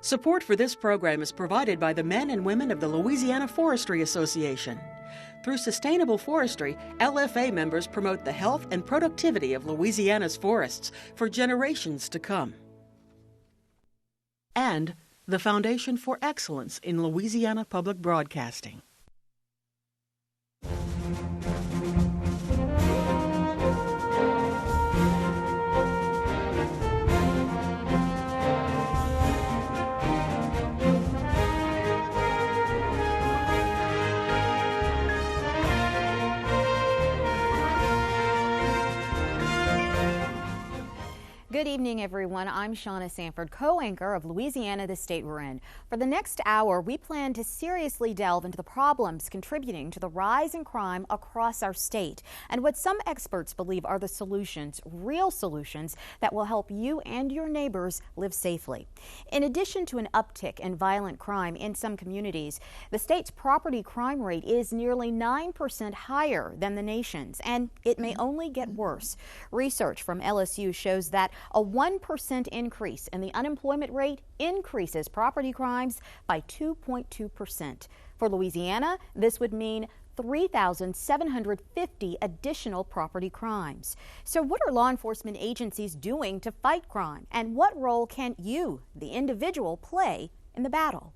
Support for this program is provided by the men and women of the Louisiana Forestry Association. Through sustainable forestry, LFA members promote the health and productivity of Louisiana's forests for generations to come. And the Foundation for Excellence in Louisiana Public Broadcasting. Good evening, everyone. I'm Shauna Sanford, co-anchor of Louisiana, the State We're In. For the next hour, we plan to seriously delve into the problems contributing to the rise in crime across our state and what some experts believe are the solutions, real solutions, that will help you and your neighbors live safely. In addition to an uptick in violent crime in some communities, the state's property crime rate is nearly 9% higher than the nation's, and it may only get worse. Research from LSU shows that a 1% increase in the unemployment rate increases property crimes by 2.2%. For Louisiana, this would mean 3,750 additional property crimes. So what are law enforcement agencies doing to fight crime? And what role can you, the individual, play in the battle?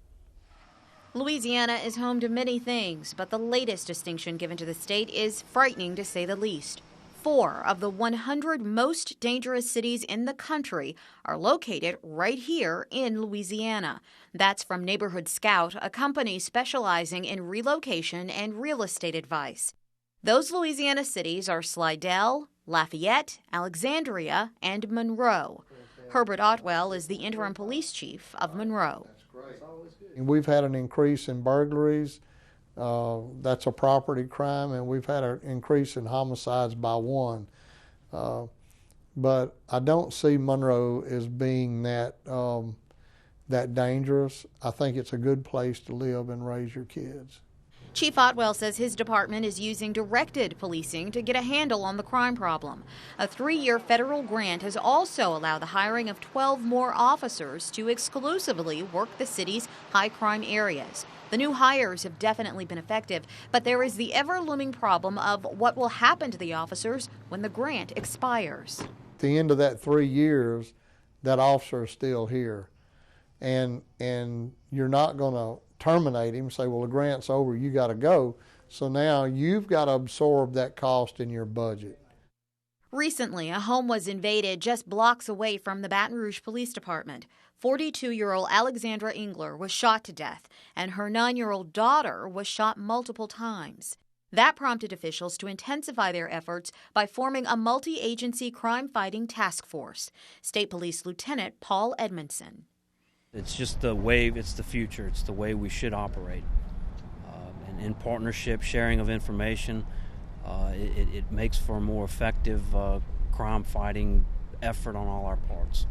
Louisiana is home to many things, but the latest distinction given to the state is frightening, to say the least. 4 of the 100 most dangerous cities in the country are located right here in Louisiana. That's from Neighborhood Scout, a company specializing in relocation and real estate advice. Those Louisiana cities are Slidell, Lafayette, Alexandria, and Monroe. Herbert Otwell is the interim police chief of Monroe. We've had an increase in burglaries. That's a property crime, and we've had an increase in homicides by 1. But I don't see Monroe as being that dangerous. I think it's a good place to live and raise your kids. Chief Otwell says his department is using directed policing to get a handle on the crime problem. A 3-year federal grant has also allowed the hiring of 12 more officers to exclusively work the city's high crime areas. The new hires have definitely been effective, but there is the ever-looming problem of what will happen to the officers when the grant expires. At the end of that 3 years, that officer is still here. And you're not going to terminate him, say, well, the grant's over, you got to go. So now you've got to absorb that cost in your budget. Recently, a home was invaded just blocks away from the Baton Rouge Police Department. 42-year-old Alexandria Engler was shot to death, and her 9-year-old daughter was shot multiple times. That prompted officials to intensify their efforts by forming a multi-agency crime-fighting task force. State Police Lieutenant Paul Edmonson. It's just the way, it's the future, it's the way we should operate. And in partnership, sharing of information, it makes for a more effective crime-fighting effort on all our parts.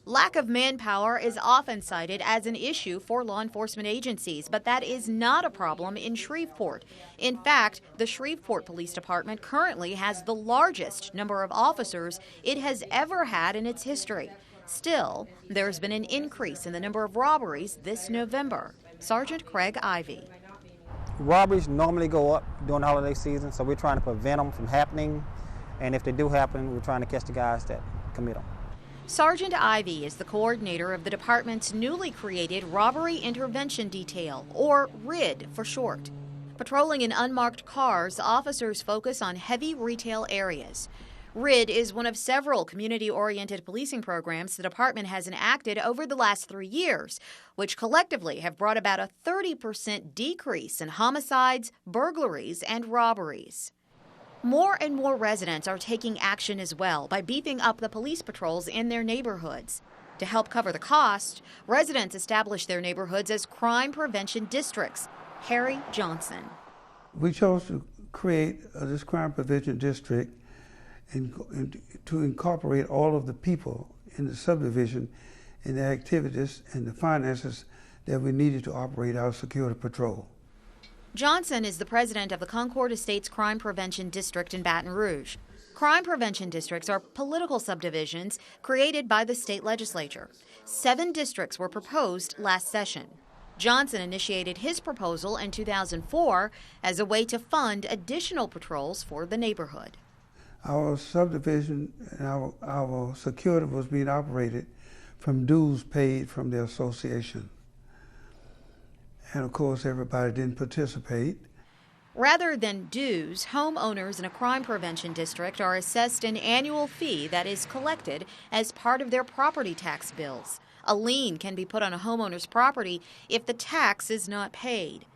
Lack of manpower is often cited as an issue for law enforcement agencies, but that is not a problem in Shreveport. In fact, the Shreveport Police Department currently has the largest number of officers it has ever had in its history. Still, there's been an increase in the number of robberies this November. Sergeant Craig Ivey. Robberies normally go up during the holiday season, so we're trying to prevent them from happening. And if they do happen, we're trying to catch the guys that commit them. Sergeant Ivey is the coordinator of the department's newly created Robbery Intervention Detail, or RID for short. Patrolling in unmarked cars, officers focus on heavy retail areas. RID is one of several community-oriented policing programs the department has enacted over the last 3 years, which collectively have brought about a 30% decrease in homicides, burglaries, and robberies. More and more residents are taking action as well by beefing up the police patrols in their neighborhoods. To help cover the cost, residents establish their neighborhoods as crime prevention districts. Harry Johnson. We chose to create this crime prevention district and to incorporate all of the people in the subdivision and the activities and the finances that we needed to operate our security patrol. Johnson is the president of the Concord Estates Crime Prevention District in Baton Rouge. Crime prevention districts are political subdivisions created by the state legislature. 7 districts were proposed last session. Johnson initiated his proposal in 2004 as a way to fund additional patrols for the neighborhood. Our subdivision and our security was being operated from dues paid from the association. And of course, everybody didn't participate. Rather than dues, homeowners in a crime prevention district are assessed an annual fee that is collected as part of their property tax bills. A lien can be put on a homeowner's property if the tax is not paid.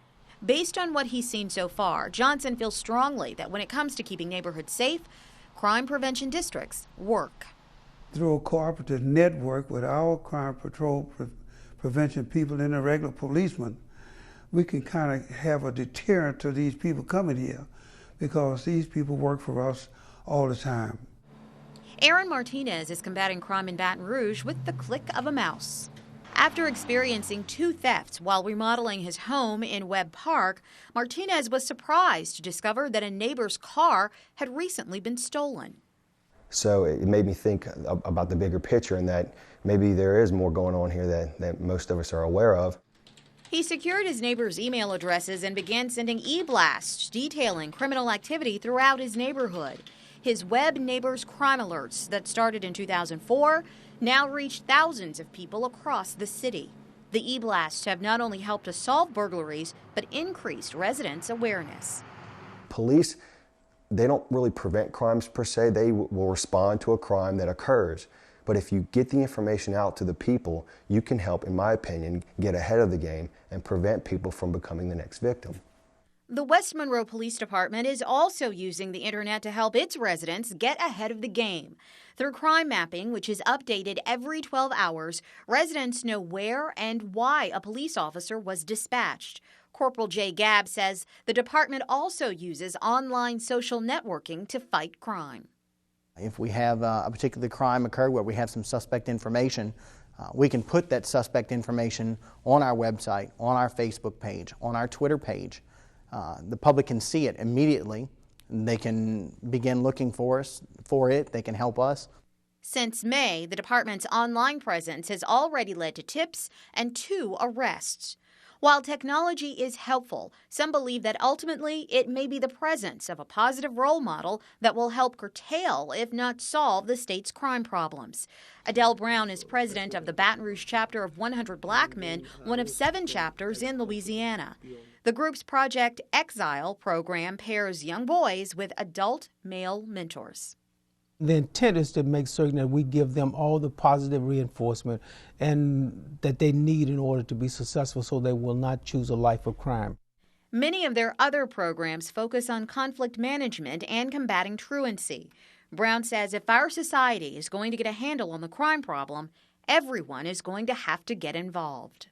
Based on what he's seen so far, Johnson feels strongly that when it comes to keeping neighborhoods safe, crime prevention districts work. Through a cooperative network with our crime patrol prevention people and the regular policemen, we can kind of have a deterrent to these people coming here because these people work for us all the time. Aaron Martinez is combating crime in Baton Rouge with the click of a mouse. After experiencing 2 thefts while remodeling his home in Webb Park, Martinez was surprised to discover that a neighbor's car had recently been stolen. So it made me think about the bigger picture and that maybe there is more going on here that most of us are aware of. He secured his neighbors' email addresses and began sending e-blasts detailing criminal activity throughout his neighborhood. His Webb Neighbors crime alerts that started in 2004 now reach thousands of people across the city. The e-blasts have not only helped to solve burglaries, but increased residents' awareness. Police, they don't really prevent crimes per se. They will respond to a crime that occurs. But if you get the information out to the people, you can help, in my opinion, get ahead of the game and prevent people from becoming the next victim. The West Monroe Police Department is also using the internet to help its residents get ahead of the game. Through crime mapping, which is updated every 12 hours, residents know where and why a police officer was dispatched. Corporal J. Gabb says the department also uses online social networking to fight crime. If we have a particular crime occur where we have some suspect information, we can put that suspect information on our website, on our Facebook page, on our Twitter page. The public can see it immediately. They can begin looking for it. They can help us. Since May, the department's online presence has already led to tips and 2 arrests. While technology is helpful, some believe that ultimately it may be the presence of a positive role model that will help curtail, if not solve, the state's crime problems. Adell Brown is president of the Baton Rouge chapter of 100 Black Men, one of 7 chapters in Louisiana. The group's Project Exile program pairs young boys with adult male mentors. The intent is to make certain that we give them all the positive reinforcement and that they need in order to be successful so they will not choose a life of crime. Many of their other programs focus on conflict management and combating truancy. Brown says if our society is going to get a handle on the crime problem, everyone is going to have to get involved.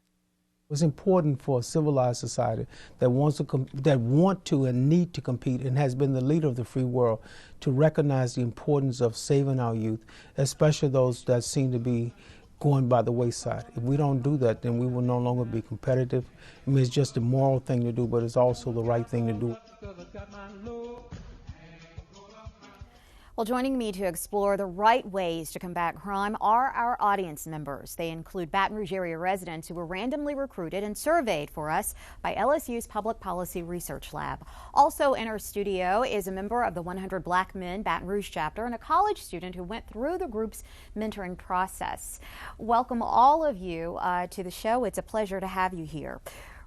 It's important for a civilized society that want to and need to compete and has been the leader of the free world to recognize the importance of saving our youth, especially those that seem to be going by the wayside. If we don't do that, then we will no longer be competitive. I mean, it's just a moral thing to do, but it's also the right thing to do. Well, joining me to explore the right ways to combat crime are our audience members. They include Baton Rouge area residents who were randomly recruited and surveyed for us by LSU's Public Policy Research Lab. Also in our studio is a member of the 100 Black Men Baton Rouge chapter and a college student who went through the group's mentoring process. Welcome all of you to the show. It's a pleasure to have you here.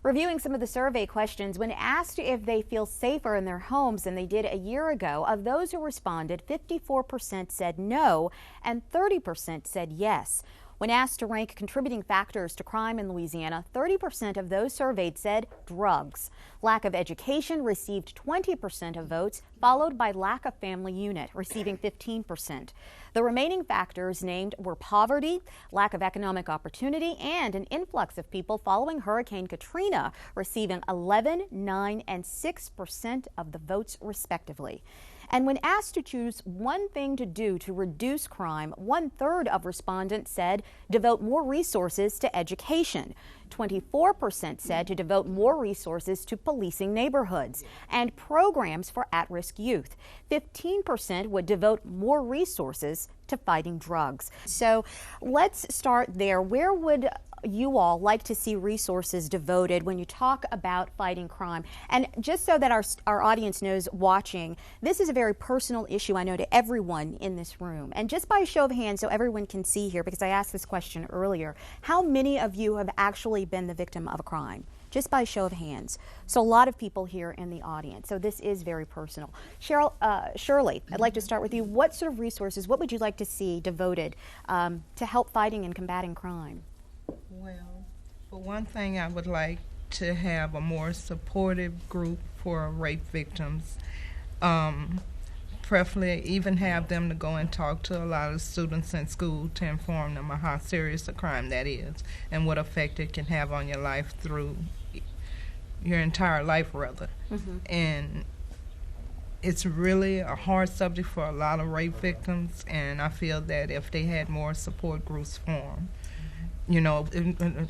Reviewing some of the survey questions, when asked if they feel safer in their homes than they did a year ago, of those who responded, 54% said no and 30% said yes. When asked to rank contributing factors to crime in Louisiana, 30% of those surveyed said drugs. Lack of education received 20% of votes, followed by lack of family unit, receiving 15%. The remaining factors named were poverty, lack of economic opportunity, and an influx of people following Hurricane Katrina, receiving 11%, 9%, and 6% of the votes respectively. And when asked to choose one thing to do to reduce crime, 1/3 of respondents said devote more resources to education. 24% said to devote more resources to policing neighborhoods and programs for at-risk youth. 15% would devote more resources to fighting drugs. So let's start there. Where would you all like to see resources devoted when you talk about fighting crime? And just so that our audience knows watching, this is a very personal issue, I know, to everyone in this room. And just by a show of hands, so everyone can see here, because I asked this question earlier, how many of you have actually been the victim of a crime? Just by a show of hands. So a lot of people here in the audience. So this is very personal. Shirley, I'd like to start with you. What sort of resources, what would you like to see devoted to help fighting and combating crime? Well, for one thing, I would like to have a more supportive group for rape victims. Preferably even have them to go and talk to a lot of students in school to inform them of how serious a crime that is and what effect it can have on your life through your entire life, rather. And it's really a hard subject for a lot of rape victims, and I feel that if they had more support groups formed, you know,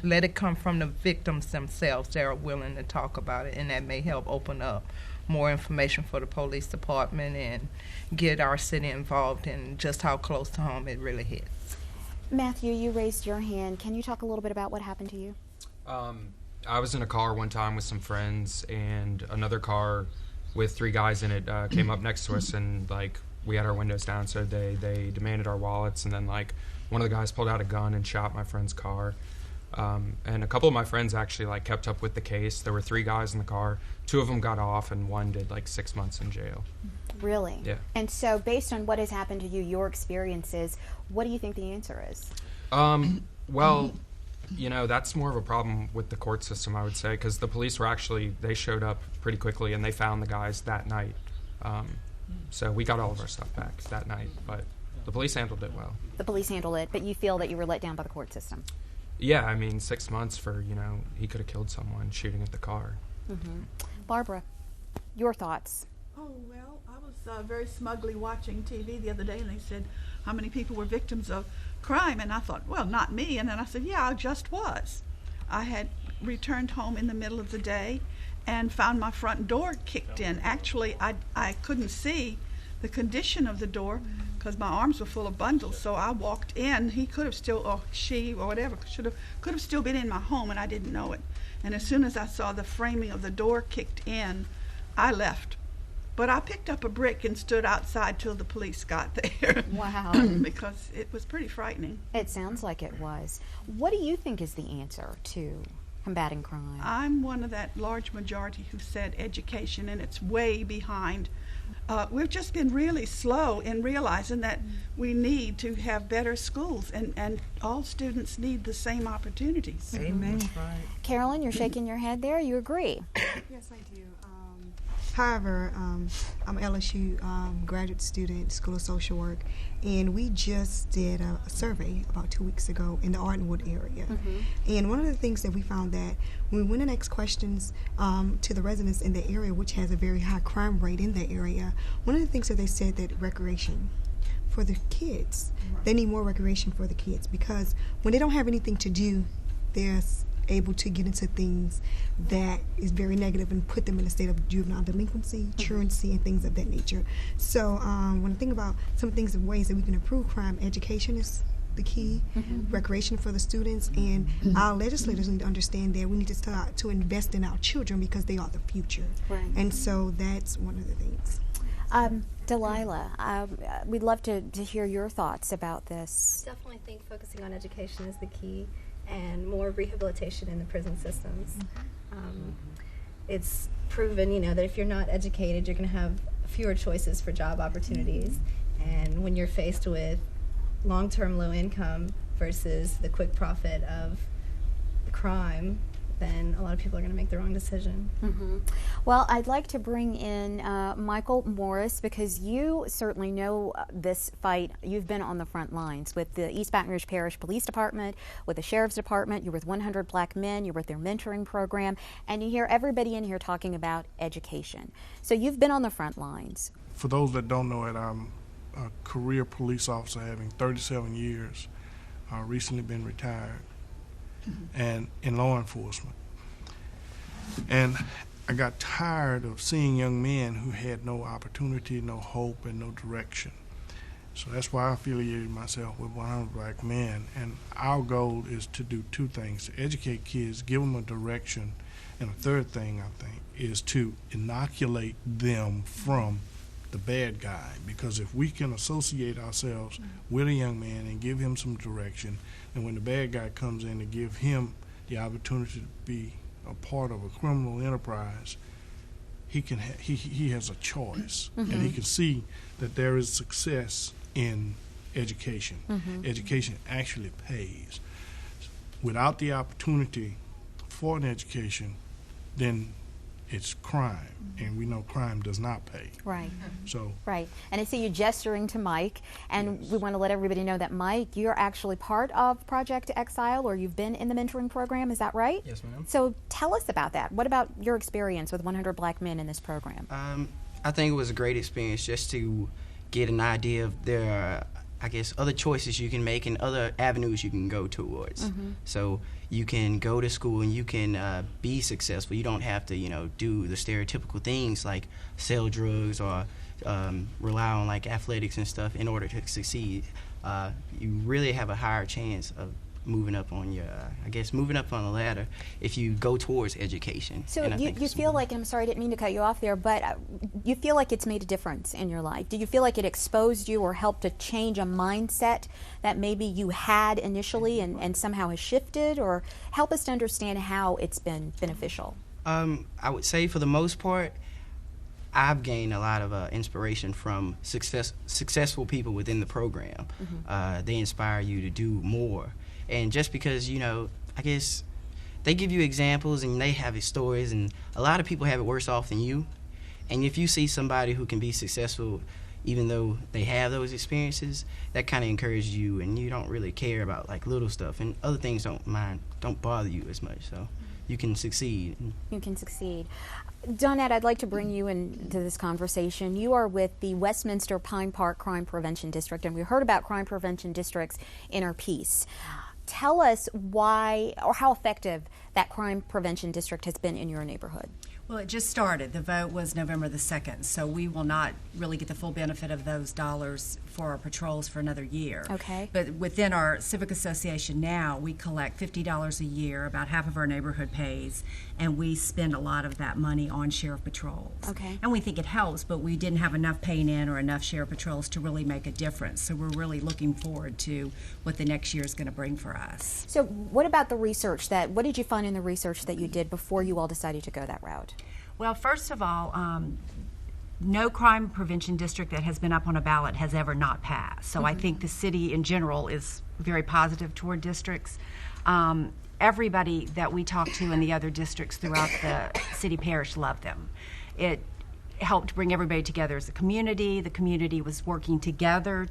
let it come from the victims themselves. They're willing to talk about it, and that may help open up more information for the police department and get our city involved in just how close to home it really hits. Matthew, you raised your hand. Can you talk a little bit about what happened to you? I was in a car one time with some friends, and another car with 3 guys in it came up next to us, and like we had our windows down, so they demanded our wallets, and then like one of the guys pulled out a gun and shot my friend's car. And a couple of my friends actually like kept up with the case. There were 3 guys in the car. 2 of them got off, and 1 did like 6 months in jail. Really? Yeah. And so based on what has happened to you, your experiences, what do you think the answer is? Well, you know, that's more of a problem with the court system, I would say, because the police were actually, they showed up pretty quickly, and they found the guys that night. So we got all of our stuff back that night, but the police handled it well. The police handled it, but you feel that you were let down by the court system? Yeah, I mean, 6 months for, you know, he could have killed someone shooting at the car. Barbara, your thoughts? Oh, well, I was very smugly watching TV the other day, and they said how many people were victims of crime, and I thought, well, not me. And then I said, yeah, I just was. I had returned home in the middle of the day and found my front door kicked in. Actually, I couldn't see the condition of the door because my arms were full of bundles, so I walked in. He could have still, or she, or whatever, could have still been in my home, and I didn't know it. And as soon as I saw the framing of the door kicked in, I left. But I picked up a brick and stood outside till the police got there. Wow. Because it was pretty frightening. It sounds like it was. What do you think is the answer to combating crime? I'm one of that large majority who said education, and it's way behind. We've just been really slow in realizing that we need to have better schools, and all students need the same opportunities. Amen. Right. Carolyn, you're shaking your head there. You agree? Yes, I do. However, I'm an LSU graduate student, School of Social Work, and we just did a survey about 2 weeks ago in the Ardenwood area. And one of the things that we found that when we went and asked questions to the residents in the area, which has a very high crime rate in the area, one of the things that they said that recreation for the kids, they need more recreation for the kids, because when they don't have anything to do, they're able to get into things that is very negative and put them in a state of juvenile delinquency, truancy, and things of that nature. So when I think about some things and ways that we can improve crime, education is the key, recreation for the students, and our legislators need to understand that we need to start to invest in our children because they are the future. Right. And so that's one of the things. Delilah, we'd love to hear your thoughts about this. I definitely think focusing on education is the key, and more rehabilitation in the prison systems. It's proven, you know, that if you're not educated, you're going to have fewer choices for job opportunities. And when you're faced with long-term low income versus the quick profit of the crime, then a lot of people are going to make the wrong decision. Well, I'd like to bring in Michael Morris, because you certainly know this fight. You've been on the front lines with the East Baton Rouge Parish Police Department, with the Sheriff's Department. You're with 100 Black Men. You're with their mentoring program. And you hear everybody in here talking about education. So you've been on the front lines. For those that don't know it, I'm a career police officer having 37 years, recently been retired. and in law enforcement. And I got tired of seeing young men who had no opportunity, no hope, and no direction. So that's why I affiliated myself with 100 Black Men. And our goal is to do two things: to educate kids, give them a direction, and a third thing, I think, is to inoculate them from the bad guy. Because if we can associate ourselves with a young man and give him some direction, and when the bad guy comes in, to give him the opportunity to be a part of a criminal enterprise, he has a choice, and he can see that there is success in education. Education actually pays. Without the opportunity for an education, then it's crime, and we know crime does not pay. Right. So. Right. And I see you gesturing to Mike, and we want to let everybody know that, Mike, you're actually part of Project Exile, or you've been in the mentoring program, is that right? Yes, ma'am. So tell us about that. What about your experience with 100 Black Men in this program? I think it was a great experience just to get an idea of there I guess, other choices you can make and other avenues you can go towards. So you can go to school and you can be successful. You don't have to, you know, do the stereotypical things like sell drugs or rely on like athletics and stuff in order to succeed. You really have a higher chance of moving up on your, I guess, moving up on the ladder if you go towards education. So you feel like, I'm sorry, I didn't mean to cut you off there, but you feel like it's made a difference in your life. Do you feel like it exposed you or helped to change a mindset that maybe you had initially and somehow has shifted? Or help us to understand how it's been beneficial. I would say for the most part, I've gained a lot of inspiration from successful people within the program. They inspire you to do more. And just because, you know, I guess they give you examples and they have stories, and a lot of people have it worse off than you. And if you see somebody who can be successful even though they have those experiences, that kind of encourages you, and you don't really care about like little stuff, and other things don't bother you as much. So you can succeed. You can succeed. Donette, I'd like to bring you into this conversation. You are with the Westminster Pine Park Crime Prevention District, and we heard about crime prevention districts in our piece. Tell us why or how effective that crime prevention district has been in your neighborhood. Well, it just started. The vote was November the 2nd, so we will not really get the full benefit of those dollars for our patrols for another year. Okay. But within our civic association now, we collect $50 a year, about half of our neighborhood pays, and we spend a lot of that money on sheriff patrols. Okay. And we think it helps, but we didn't have enough paying in or enough sheriff patrols to really make a difference. So we're really looking forward to what the next year is going to bring for us. So what about the research what did you find in the research that you did before you all decided to go that route? Well, first of all, no crime prevention district that has been up on a ballot has ever not passed. So I think the city in general is very positive toward districts. Everybody that we talk to in the other districts throughout the city parish loved them. It helped bring everybody together as a community. The community was working together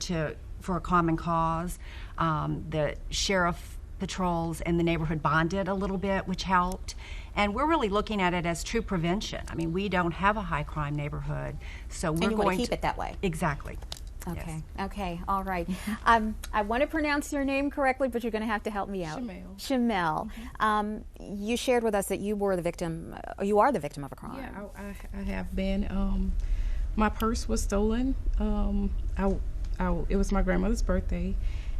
for a common cause. The sheriff patrols and the neighborhood bonded a little bit, which helped. And we're really looking at it as true prevention. I mean, we don't have a high crime neighborhood, so we're going to keep it that way. Exactly. Okay. Yes. Okay. All right. I want to pronounce your name correctly, but you're going to have to help me out. Shamel. You shared with us that you were the victim. You are the victim of a crime. Yeah, I have been. My purse was stolen. It was my grandmother's birthday.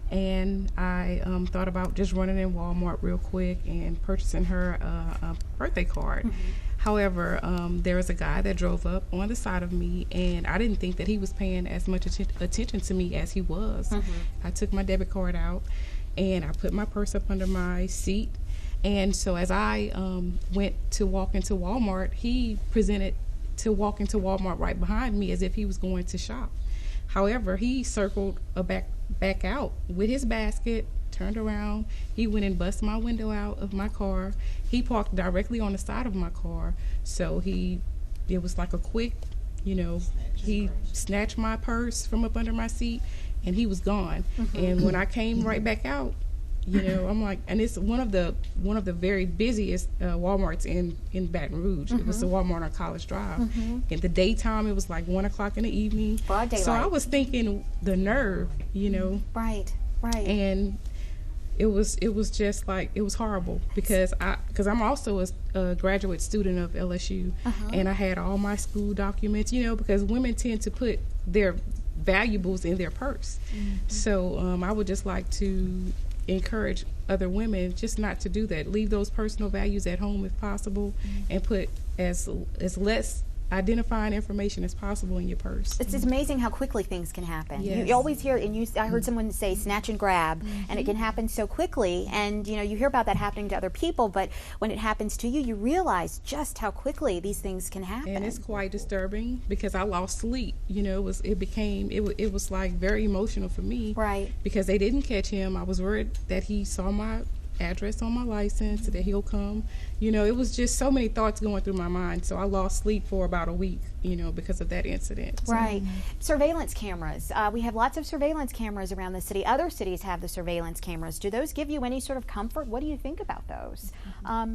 And I thought about just running in Walmart real quick and purchasing her a birthday card. However, there was a guy that drove up on the side of me, and I didn't think that he was paying as much attention to me as he was. I took my debit card out, and I put my purse up under my seat. And so as I went to walk into Walmart, he presented to walk into Walmart right behind me as if he was going to shop. However, he circled back out with his basket, turned around. He went and busted my window out of my car. He parked directly on the side of my car. So it was like a quick, he snatched my purse from up under my seat, and he was gone. And when I came right back out, I'm like, and it's one of the very busiest Walmarts in Baton Rouge. It was the Walmart on College Drive. In the daytime, it was like 1 o'clock in the evening. Broad daylight. So I was thinking the nerve, Right. And it was just like, it was horrible because I'm also a graduate student of LSU, and I had all my school documents, because women tend to put their valuables in their purse. So I would just like to encourage other women just not to do that. Leave those personal values at home if possible, and put as less identifying information as possible in your purse. It's amazing how quickly things can happen. Yes. You always hear, and I heard someone say snatch and grab, and it can happen so quickly, and you hear about that happening to other people, but when it happens to you, you realize just how quickly these things can happen. And it's quite disturbing because I lost sleep. It was like very emotional for me. Right. Because they didn't catch him. I was worried that he saw my address on my license, that he'll come. It was just so many thoughts going through my mind. So I lost sleep for about a week, because of that incident. Right. Surveillance cameras. We have lots of surveillance cameras around the city. Other cities have the surveillance cameras. Do those give you any sort of comfort? What do you think about those?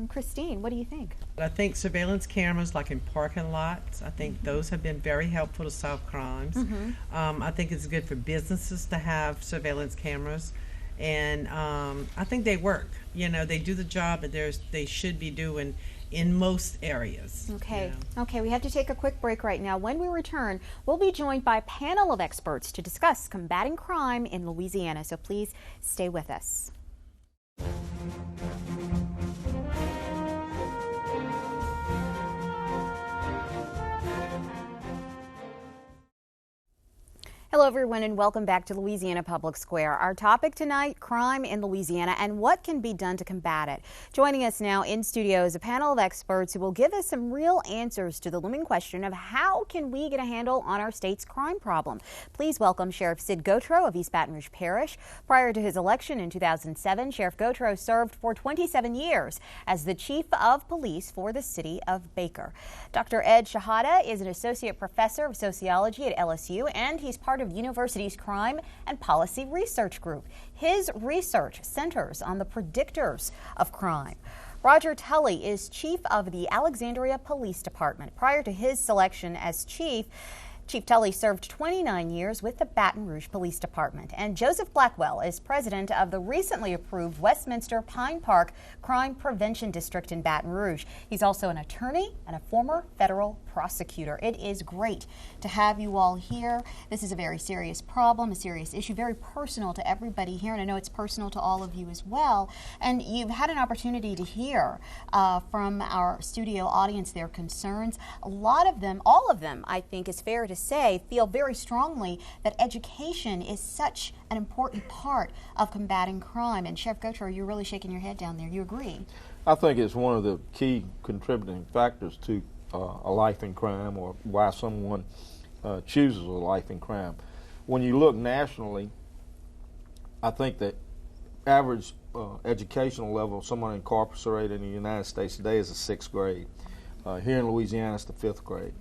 Christine, what do you think? I think surveillance cameras, like in parking lots, I think those have been very helpful to solve crimes. I think it's good for businesses to have surveillance cameras. And I think they work. They do the job that they should be doing in most areas. Okay. Okay, we have to take a quick break right now. When we return, we'll be joined by a panel of experts to discuss combating crime in Louisiana. So please stay with us. Hello, everyone, and welcome back to Louisiana Public Square. Our topic tonight, crime in Louisiana and what can be done to combat it. Joining us now in studio is a panel of experts who will give us some real answers to the looming question of how can we get a handle on our state's crime problem. Please welcome Sheriff Sid Gautreaux of East Baton Rouge Parish. Prior to his election in 2007, Sheriff Gautreaux served for 27 years as the Chief of Police for the city of Baker. Dr. Ed Shihadeh is an associate professor of sociology at LSU, and he's part of university's Crime and Policy Research Group. His research centers on the predictors of crime. Roger Tully is chief of the Alexandria Police Department. Prior to his selection as chief, Chief Tully served 29 years with the Baton Rouge Police Department. And Joseph Blackwell is president of the recently approved Westminster Pine Park Crime Prevention District in Baton Rouge. He's also an attorney and a former federal prosecutor. It is great to have you all here. This is a very serious problem, a serious issue, very personal to everybody here, and I know it's personal to all of you as well. And you've had an opportunity to hear from our studio audience their concerns. A lot of them, all of them, I think is fair to say, feel very strongly that education is such an important part of combating crime. And Sheriff Gautreaux, you're really shaking your head down there. You agree? I think it's one of the key contributing factors to a life in crime, or why someone chooses a life in crime. When you look nationally, I think that average educational level of someone incarcerated in the United States today is the 6th grade. Here in Louisiana, it's the 5th grade.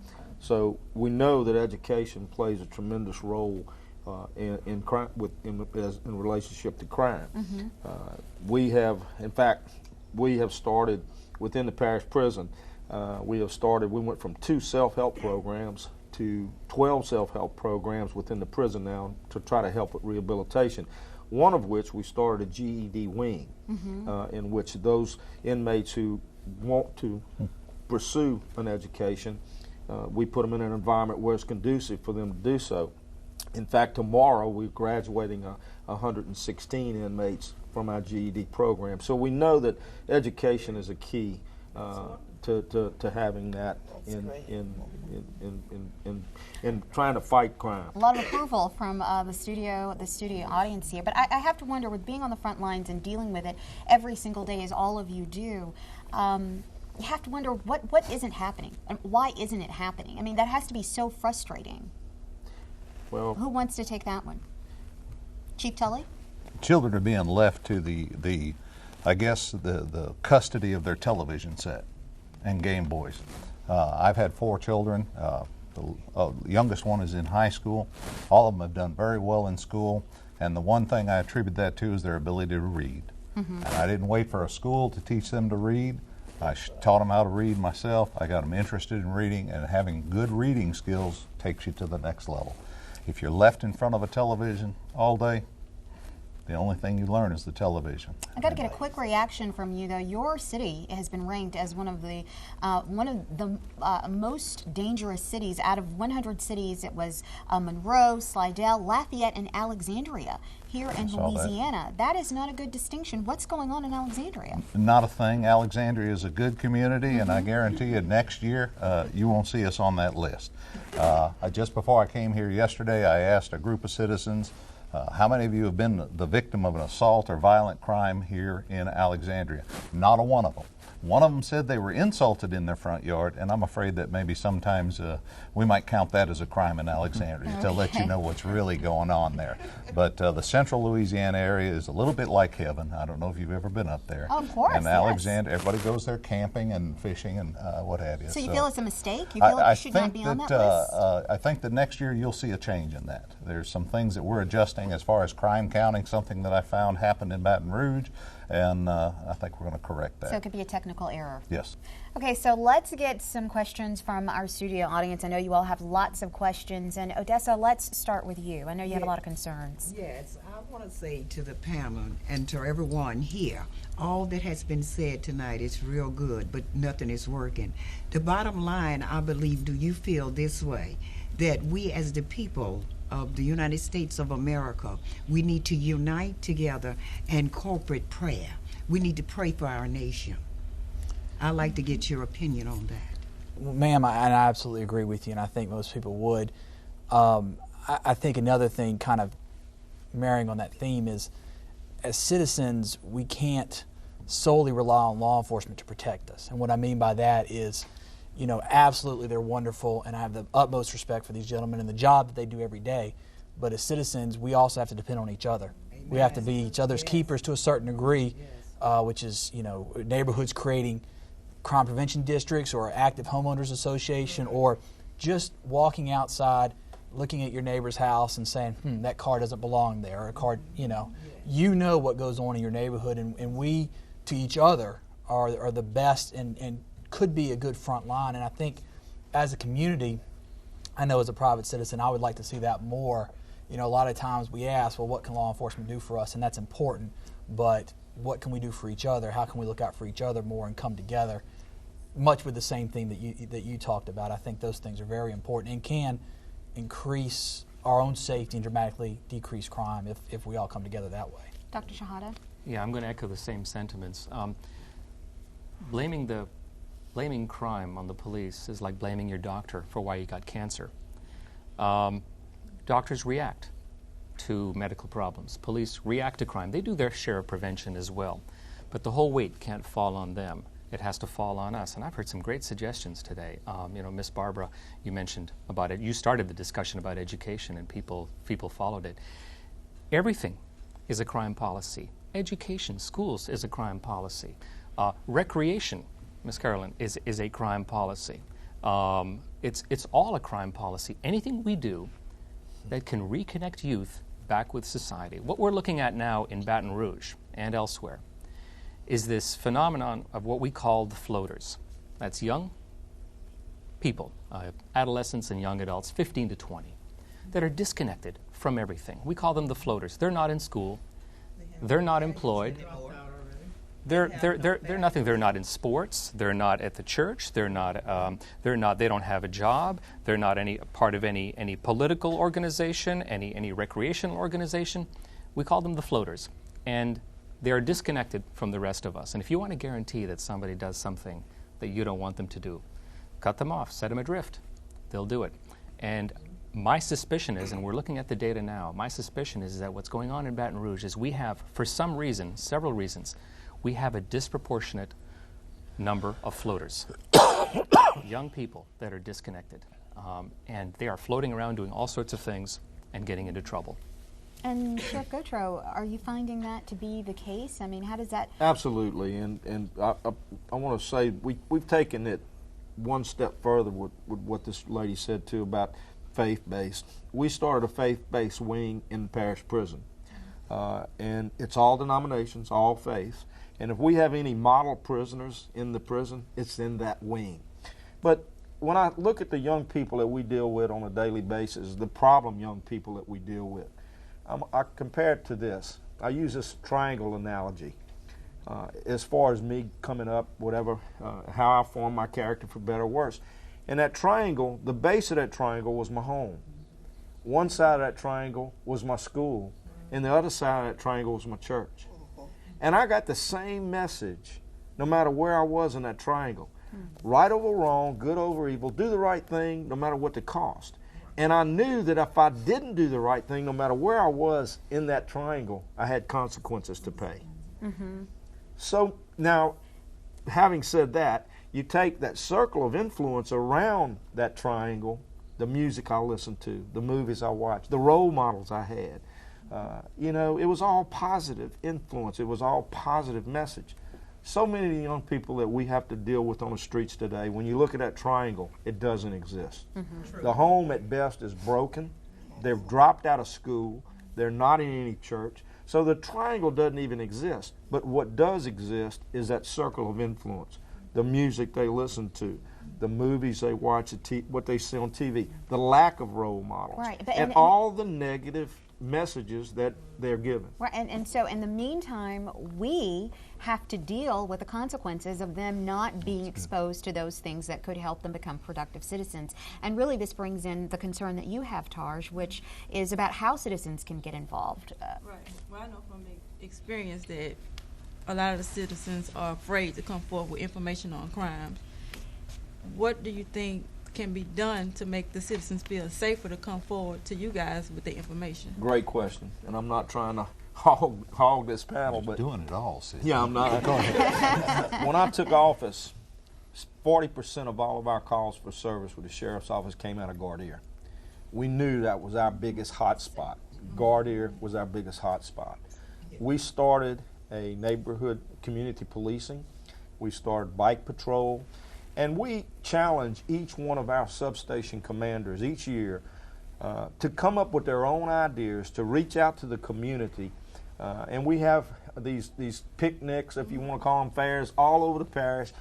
So we know that education plays a tremendous role in relationship to crime. We have started within the Parish prison. We went from 2 self-help programs to 12 self-help programs within the prison now to try to help with rehabilitation. One of which we started a GED wing, in which those inmates who want to pursue an education, we put them in an environment where it's conducive for them to do so. In fact, tomorrow we're graduating 116 inmates from our GED program. So we know that education is a key to having that in trying to fight crime. A lot of approval from the studio audience here, but I have to wonder, with being on the front lines and dealing with it every single day, as all of you do, you have to wonder what isn't happening and why isn't it happening? I mean, that has to be so frustrating. Well, who wants to take that one? Chief Tully? Children are being left to the custody of their television set and Game Boys. I've had 4 children. The youngest one is in high school. All of them have done very well in school, and the one thing I attribute that to is their ability to read. And I didn't wait for a school to teach them to read. I taught them how to read myself. I got them interested in reading, and having good reading skills takes you to the next level. If you're left in front of a television all day, The only thing you learn is the television. I got to get a quick reaction from you, though. Your city has been ranked as one of the most dangerous cities. Out of 100 cities, it was Monroe, Slidell, Lafayette, and Alexandria here in Louisiana. That is not a good distinction. What's going on in Alexandria? Not a thing. Alexandria is a good community, and I guarantee you next year you won't see us on that list. Just before I came here yesterday, I asked a group of citizens, how many of you have been the victim of an assault or violent crime here in Alexandria? Not a one of them. One of them said they were insulted in their front yard, and I'm afraid that maybe sometimes we might count that as a crime in Alexandria to let you know what's really going on there. But the central Louisiana area is a little bit like heaven. I don't know if you've ever been up there. Oh, of course, and Alexandria, everybody goes there camping and fishing and what have you. So you feel it's a mistake? You feel like you should not be on that list? I think that next year you'll see a change in that. There's some things that we're adjusting as far as crime counting, something that I found happened in Baton Rouge, and I think we're going to correct that. So it could be a technical error. Yes. Okay, so let's get some questions from our studio audience. I know you all have lots of questions, and Odessa, let's start with you. I know you have a lot of concerns. Yes, I want to say to the panel and to everyone here, all that has been said tonight is real good, but nothing is working. The bottom line, I believe, do you feel this way, that we as the people of the United States of America, we need to unite together and corporate prayer. We need to pray for our nation. I'd like to get your opinion on that. Well, ma'am, I absolutely agree with you, and I think most people would. I think another thing kind of marrying on that theme is, as citizens, we can't solely rely on law enforcement to protect us. And what I mean by that is, you know, absolutely they're wonderful, and I have the utmost respect for these gentlemen and the job that they do every day. But as citizens, we also have to depend on each other. Amen. We have to be each other's keepers to a certain degree, which is, you know, neighborhoods creating crime prevention districts or active homeowners association, or just walking outside, looking at your neighbor's house and saying, that car doesn't belong there, or a car, you know what goes on in your neighborhood, and we, to each other, are the best and could be a good front line. And I think as a community, I know as a private citizen, I would like to see that more. You know, a lot of times we ask, well, what can law enforcement do for us? And that's important, but what can we do for each other? How can we look out for each other more and come together? Much with the same thing that you talked about. I think those things are very important and can increase our own safety and dramatically decrease crime if we all come together that way. Dr. Shihadeh? Yeah, I'm going to echo the same sentiments. Blaming crime on the police is like blaming your doctor for why you got cancer. Doctors react to medical problems. Police react to crime. They do their share of prevention as well. But the whole weight can't fall on them. It has to fall on us. And I've heard some great suggestions today. You know, Miss Barbara, you mentioned about it. You started the discussion about education, and people followed it. Everything is a crime policy. Education, schools is a crime policy. Recreation, Miss Carolyn, is a crime policy. It's all a crime policy. Anything we do that can reconnect youth back with society. What we're looking at now in Baton Rouge and elsewhere is this phenomenon of what we call the floaters. That's young people, adolescents and young adults, 15 to 20, that are disconnected from everything. We call them the floaters. They're not in school. They're not employed. They're nothing. They're not in sports. They're not at the church. They don't have a job. They're not any part of any political organization, any recreational organization. We call them the floaters, and they are disconnected from the rest of us. And if you want to guarantee that somebody does something that you don't want them to do, cut them off, set them adrift. They'll do it. And my suspicion is, and we're looking at the data now, my suspicion is that what's going on in Baton Rouge is we have, for some reason, several reasons, we have a disproportionate number of floaters, young people that are disconnected, and they are floating around doing all sorts of things and getting into trouble. And Sheriff Gautreaux, are you finding that to be the case? I mean, how does that... Absolutely, and I want to say we've taken it one step further with what this lady said too about faith-based. We started a faith-based wing in Parish Prison, and it's all denominations, all faiths. And if we have any model prisoners in the prison, it's in that wing. But when I look at the young people that we deal with on a daily basis, the problem young people that we deal with, I compare it to this. I use this triangle analogy. As far as me coming up, whatever, how I formed my character for better or worse. And that triangle, the base of that triangle was my home. One side of that triangle was my school, and the other side of that triangle was my church. And I got the same message no matter where I was in that triangle. Right over wrong, good over evil, do the right thing no matter what the cost. And I knew that if I didn't do the right thing, no matter where I was in that triangle, I had consequences to pay. So now, having said that, you take that circle of influence around that triangle, the music I listened to, the movies I watched, the role models I had. You know, it was all positive influence. It was all positive message. So many of the young people that we have to deal with on the streets today, when you look at that triangle, it doesn't exist. The home at best is broken. They've dropped out of school. They're not in any church. So the triangle doesn't even exist. But what does exist is that circle of influence, the music they listen to, the movies they watch, what they see on TV, the lack of role models, and all the negative messages that they're given. Right, and so in the meantime, we have to deal with the consequences of them not being exposed to those things that could help them become productive citizens. And really this brings in the concern that you have, Taj, which is about how citizens can get involved. Right. Well, I know from experience that a lot of the citizens are afraid to come forward with information on crimes. What do you think can be done to make the citizens feel safer to come forward to you guys with the information? Great question, and I'm not trying to hog this panel, but doing it all, Sid. Yeah, I'm not. When I took office, 40% of all of our calls for service with the sheriff's office came out of Gautreaux. We knew that was our biggest hot spot. Gautreaux was our biggest hot spot. We started a neighborhood community policing. We started bike patrol. And we challenge each one of our substation commanders each year to come up with their own ideas, to reach out to the community. And we have these picnics, if you want to call them fairs, all over the parish,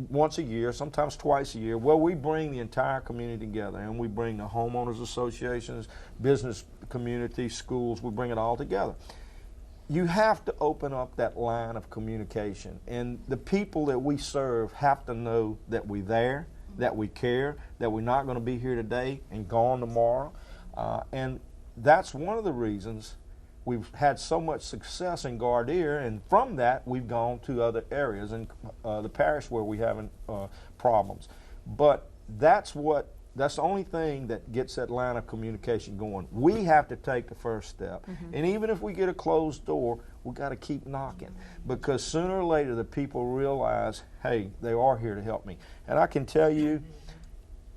once a year, sometimes twice a year, where we bring the entire community together. And we bring the homeowners associations, business community, schools, we bring it all together. You have to open up that line of communication, and the people that we serve have to know that we're there, that we care, that we're not going to be here today and gone tomorrow. And that's one of the reasons we've had so much success in Gautreaux, and from that we've gone to other areas in the parish where we having problems. But that's the only thing that gets that line of communication going. We have to take the first step. And even if we get a closed door, we got to keep knocking, because sooner or later the people realize, hey, they are here to help me. And I can tell you,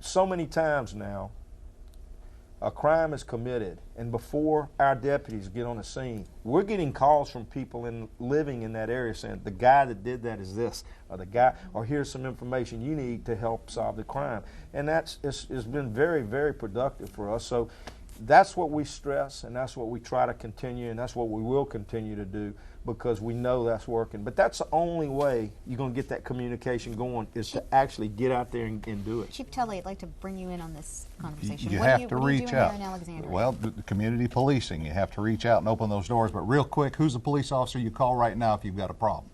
so many times now, a crime is committed, and before our deputies get on the scene, we're getting calls from people living in that area saying, the guy that did that is this, or here's some information you need to help solve the crime. And it's been very, very productive for us. So that's what we stress, and that's what we try to continue, and that's what we will continue to do, because we know that's working. But that's the only way you're going to get that communication going, is to actually get out there and do it. Chief Tully, I'd like to bring you in on this conversation. You what have are you, to what reach are you doing out. Here in Alexandria? Well, the community policing, you have to reach out and open those doors. But real quick, who's the police officer you call right now if you've got a problem?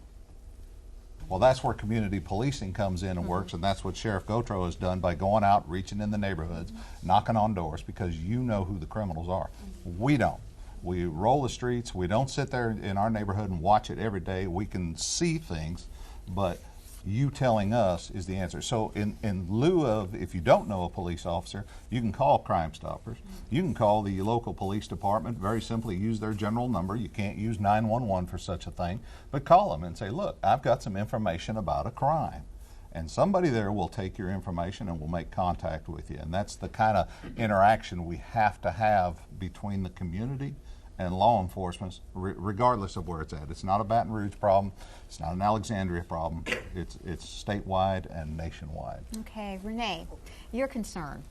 Well, that's where community policing comes in and works, and that's what Sheriff Gautreaux has done by going out, reaching in the neighborhoods, knocking on doors, because you know who the criminals are. We don't. We roll the streets. We don't sit there in our neighborhood and watch it every day. We can see things, but you telling us is the answer. So in lieu of, if you don't know a police officer, you can call Crime Stoppers. You can call the local police department, very simply use their general number. You can't use 911 for such a thing, but call them and say, look, I've got some information about a crime. And somebody there will take your information and will make contact with you. And that's the kind of interaction we have to have between the community and law enforcement, regardless of where it's at. It's not a Baton Rouge problem. It's not an Alexandria problem. It's statewide and nationwide. Okay, Renee, your concern.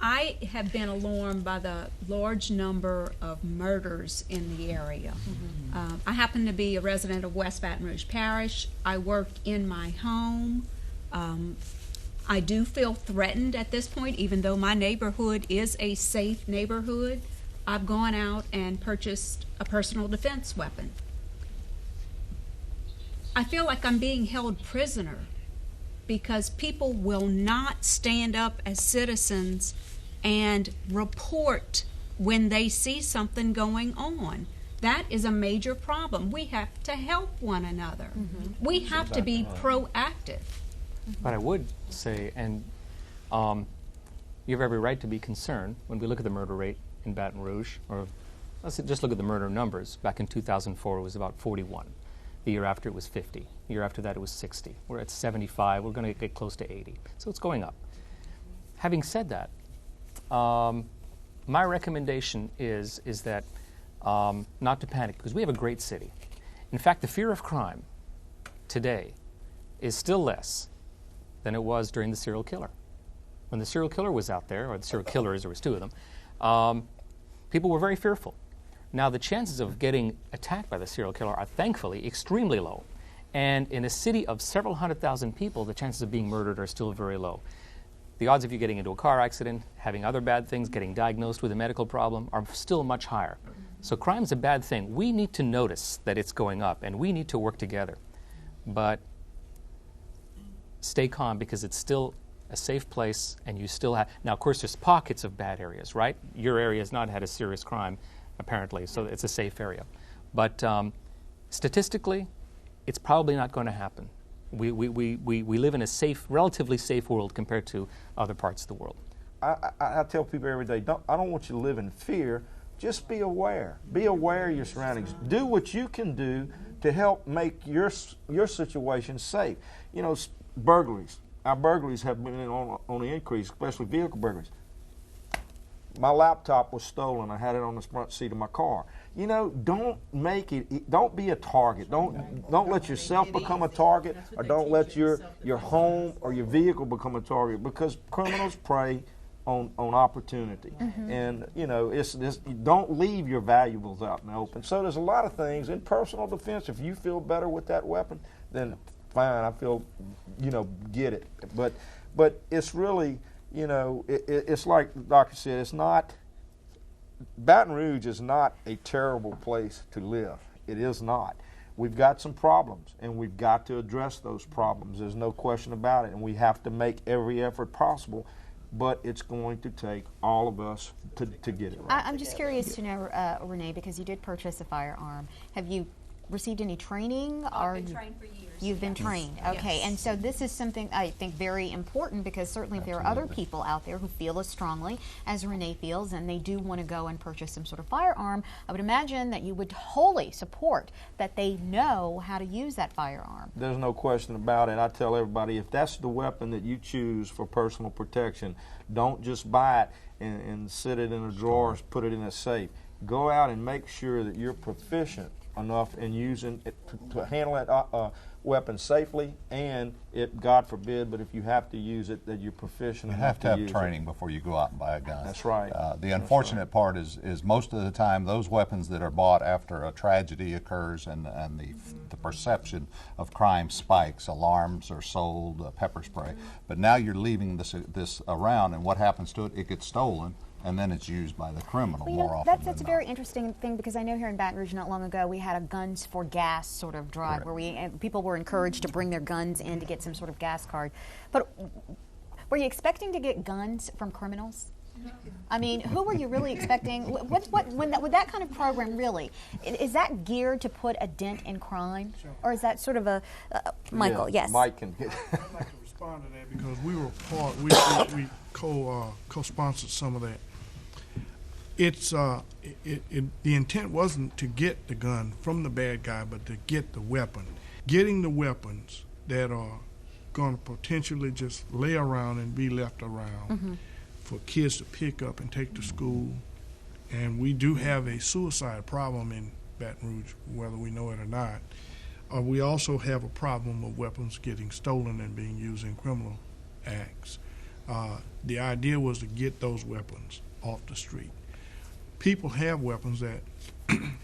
I have been alarmed by the large number of murders in the area. I happen to be a resident of West Baton Rouge Parish. I work in my home. I do feel threatened at this point, even though my neighborhood is a safe neighborhood. I've gone out and purchased a personal defense weapon. I feel like I'm being held prisoner because people will not stand up as citizens and report when they see something going on. That is a major problem. We have to help one another. We have to be proactive. But I would say, and you have every right to be concerned when we look at the murder rate in Baton Rouge, or let's just look at the murder numbers. Back in 2004, it was about 41. The year after, it was 50. The year after that, it was 60. We're at 75. We're going to get close to 80. So it's going up. Having said that, my recommendation is that not to panic, because we have a great city. In fact, the fear of crime today is still less than it was during the serial killer. When the serial killer was out there, or the serial killers, there was two of them, people were very fearful. Now, the chances of getting attacked by the serial killer are thankfully extremely low. And in a city of several 100,000 people, the chances of being murdered are still very low. The odds of you getting into a car accident, having other bad things, getting diagnosed with a medical problem are still much higher. So crime is a bad thing. We need to notice that it's going up, and we need to work together. But stay calm, because it's still a safe place, and you still have... Now, of course, there's pockets of bad areas, right? Your area has not had a serious crime, apparently, so it's a safe area. But statistically, it's probably not going to happen. We live in a safe, relatively safe world compared to other parts of the world. I tell people every day, I don't want you to live in fear. Just be aware. Be aware of your surroundings. Do what you can do to help make your situation safe. You know, burglaries. Our burglaries have been on the increase, especially vehicle burglaries. My laptop was stolen. I had it on the front seat of my car. You know, don't be a target. Don't let yourself become a target, or don't let your home or your vehicle become a target, because criminals prey on opportunity. And, you know, don't leave your valuables out in the open. So there's a lot of things in personal defense. If you feel better with that weapon, then fine, I feel, you know, get it. But it's really, you know, it's like the doctor said, it's not, Baton Rouge is not a terrible place to live. It is not. We've got some problems, and we've got to address those problems. There's no question about it, and we have to make every effort possible, but it's going to take all of us to get it right. I'm just curious to know, Renee, because you did purchase a firearm. Have you received any training? I've been trained for years. You've been trained, okay. Yes. And so this is something I think very important, because certainly if there are other people out there who feel as strongly as Renee feels, and they do want to go and purchase some sort of firearm, I would imagine that you would wholly support that they know how to use that firearm. There's no question about it. I tell everybody, if that's the weapon that you choose for personal protection, don't just buy it and sit it in a drawer, put it in a safe. Go out and make sure that you're proficient enough in using it to handle that weapon safely, and God forbid, but if you have to use it, that you're proficient enough. You have to have training before you go out and buy a gun. That's right. The unfortunate part is most of the time those weapons that are bought after a tragedy occurs and the perception of crime spikes, alarms are sold, pepper spray, but now you're leaving this around, and what happens to it? It gets stolen, and then it's used by the criminal more often. That's a very interesting thing, because I know here in Baton Rouge not long ago we had a guns for gas sort of drive where people were encouraged to bring their guns in to get some sort of gas card. But were you expecting to get guns from criminals? I mean, who were you really expecting? With that kind of program, really, is that geared to put a dent in crime, or is that sort of a Michael? Yeah, yes. Mike can get. I'd like to respond to that, because we were we co-sponsored some of that. It's the intent wasn't to get the gun from the bad guy, but to get the weapon. Getting the weapons that are going to potentially just lay around and be left around for kids to pick up and take to school. And we do have a suicide problem in Baton Rouge, whether we know it or not. We also have a problem of weapons getting stolen and being used in criminal acts. The idea was to get those weapons off the street. People have weapons that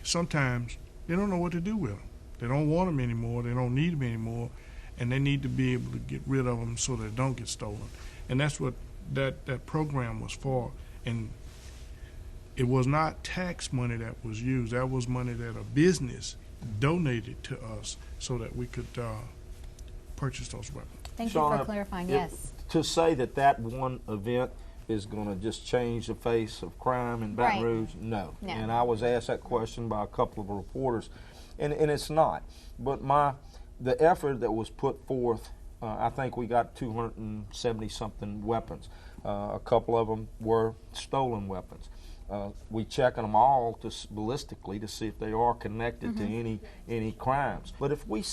sometimes they don't know what to do with them. They don't want them anymore. They don't need them anymore, and they need to be able to get rid of them so they don't get stolen. And that's what that program was for. And it was not tax money that was used. That was money that a business donated to us so that we could purchase those weapons. Thank you for clarifying. Yes. To say that one event is going to just change the face of crime in Baton Rouge, no. And I was asked that question by a couple of reporters, and it's not. But the effort that was put forth, I think we got 270-something weapons. A couple of them were stolen weapons. We checking them all ballistically to see if they are connected to any crimes. But if we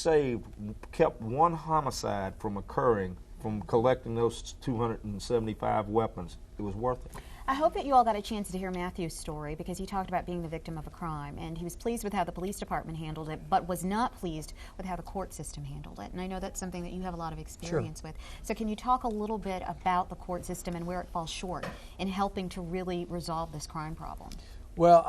kept one homicide from occurring from collecting those 275 weapons, it was worth it. I hope that you all got a chance to hear Matthew's story, because he talked about being the victim of a crime, and he was pleased with how the police department handled it, but was not pleased with how the court system handled it. And I know that's something that you have a lot of experience with. So can you talk a little bit about the court system and where it falls short in helping to really resolve this crime problem? Well,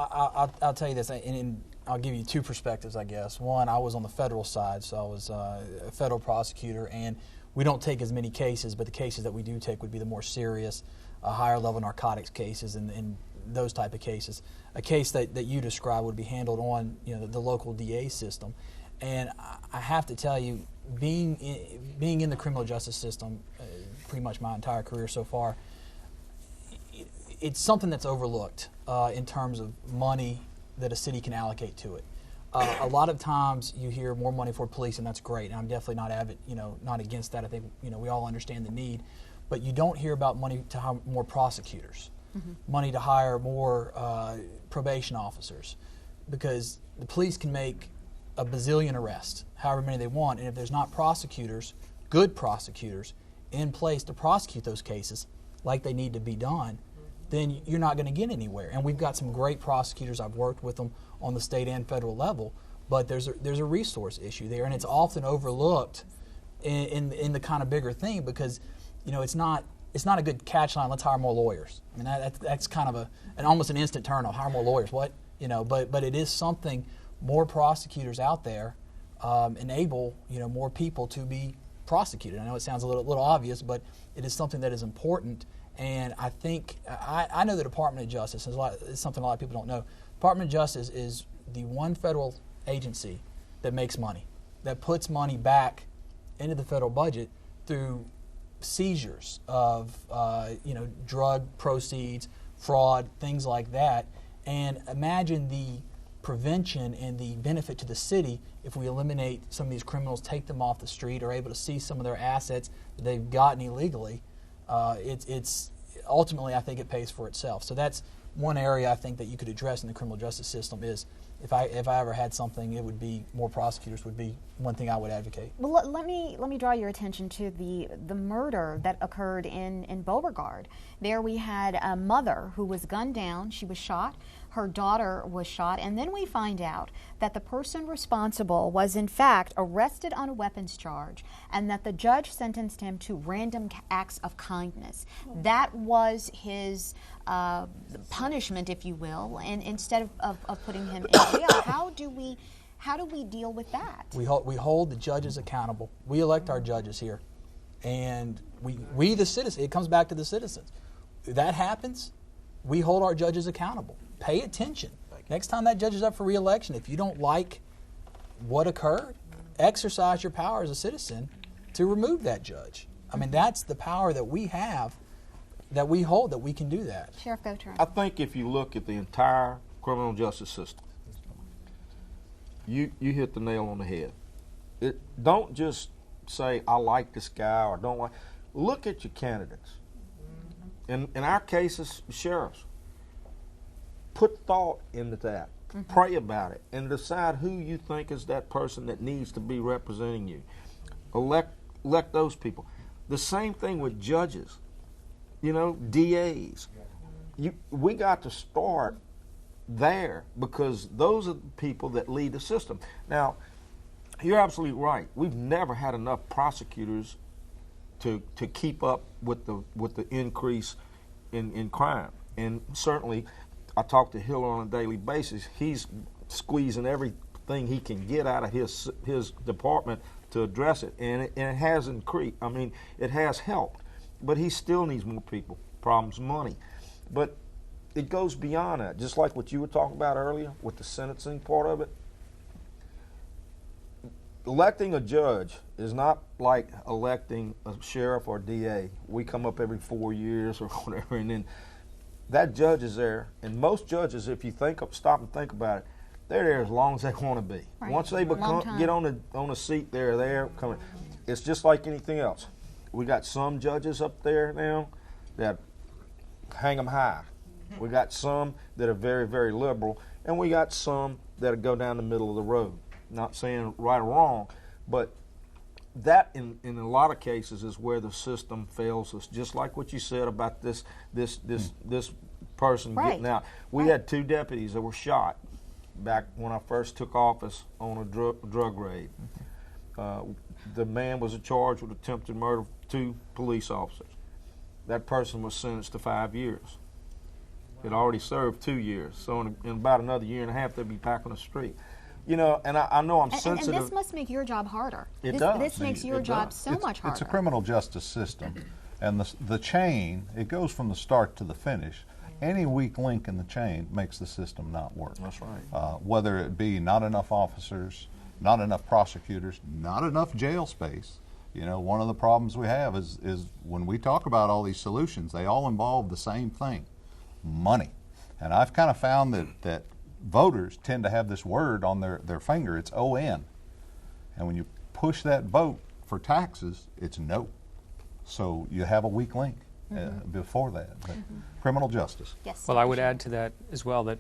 I'll tell you this, and I'll give you two perspectives, I guess. One, I was on the federal side, so I was a federal prosecutor, and we don't take as many cases, but the cases that we do take would be the more serious, higher level narcotics cases and those type of cases. A case that you described would be handled on the local DA system. And I have to tell you, being in the criminal justice system pretty much my entire career so far, it's something that's overlooked in terms of money that a city can allocate to it. A lot of times you hear more money for police, and that's great. And I'm definitely not against that. I think we all understand the need, but you don't hear about money to hire more prosecutors, money to hire more probation officers, because the police can make a bazillion arrests, however many they want, and if there's not prosecutors, good prosecutors, in place to prosecute those cases like they need to be done, then you're not going to get anywhere. And we've got some great prosecutors. I've worked with them on the state and federal level, but there's a resource issue there, and it's often overlooked in the kind of bigger thing, because it's not a good catch line. Let's hire more lawyers. I mean that's kind of almost an instant turn off. Hire more lawyers. What but it is something. More prosecutors out there enable more people to be prosecuted. I know it sounds a little obvious, but it is something that is important. And I think I know the Department of Justice is something a lot of people don't know. Department of Justice is the one federal agency that makes money, that puts money back into the federal budget through seizures of drug proceeds, fraud, things like that. And imagine the prevention and the benefit to the city if we eliminate some of these criminals, take them off the street, are able to seize some of their assets that they've gotten illegally. It's ultimately, I think it pays for itself. So that's one area I think that you could address in the criminal justice system. Is if I ever had something, it would be more prosecutors would be one thing I would advocate. Well, let me draw your attention to the murder that occurred in Beauregard. There we had a mother who was gunned down. She was shot. Her daughter was shot, and then we find out that the person responsible was in fact arrested on a weapons charge, and that the judge sentenced him to random acts of kindness. That was his punishment, if you will, and instead of putting him in jail. How do we deal with that? We hold the judges accountable. We elect our judges here, and we the citizens. It comes back to the citizens. If that happens, we hold our judges accountable. Pay attention. Next time that judge is up for re-election, if you don't like what occurred, exercise your power as a citizen to remove that judge. I mean, that's the power that we have, that we hold, that we can do that. Sheriff Gautreaux. I think if you look at the entire criminal justice system, you hit the nail on the head. Don't just say, I like this guy or don't like. Look at your candidates. In our cases, sheriffs. Put thought into that. Pray about it and decide who you think is that person that needs to be representing you. Elect those people. The same thing with judges, DAs. We got to start there, because those are the people that lead the system. Now, you're absolutely right. We've never had enough prosecutors to keep up with the increase in crime, and certainly. I talk to Hiller on a daily basis. He's squeezing everything he can get out of his department to address it, and it has increased. I mean, it has helped, but he still needs more people. Problem's money. But it goes beyond that. Just like what you were talking about earlier with the sentencing part of it. Electing a judge is not like electing a sheriff or DA. We come up every 4 years or whatever, and then that judge is there. And most judges, if you stop and think about it, they're there as long as they want to be. Right. Once they get on a seat, they're there. It's just like anything else. We got some judges up there now that hang them high. We got some that are very, very liberal, and we got some that go down the middle of the road. Not saying right or wrong, but that in a lot of cases is where the system fails us. Just like what you said about this person getting out. We had 2 deputies that were shot back when I first took office on a drug raid. The man was charged with attempted murder of 2 police officers. That person was sentenced to 5 years. It already served 2 years. So in about another year and a half, they'd be back on the street. You know, and I know I'm sensitive. And this must make your job harder. It does. This makes your job so much harder. It's a criminal justice system. And the chain, it goes from the start to the finish. Any weak link in the chain makes the system not work. That's right. Whether it be not enough officers, not enough prosecutors, not enough jail space. You know, one of the problems we have is when we talk about all these solutions, they all involve the same thing, money. And I've kind of found that voters tend to have this word on their finger. It's O-N. And when you push that vote for taxes, it's no. So you have a weak link before that. But criminal justice. Yes. Well, I would add to that as well that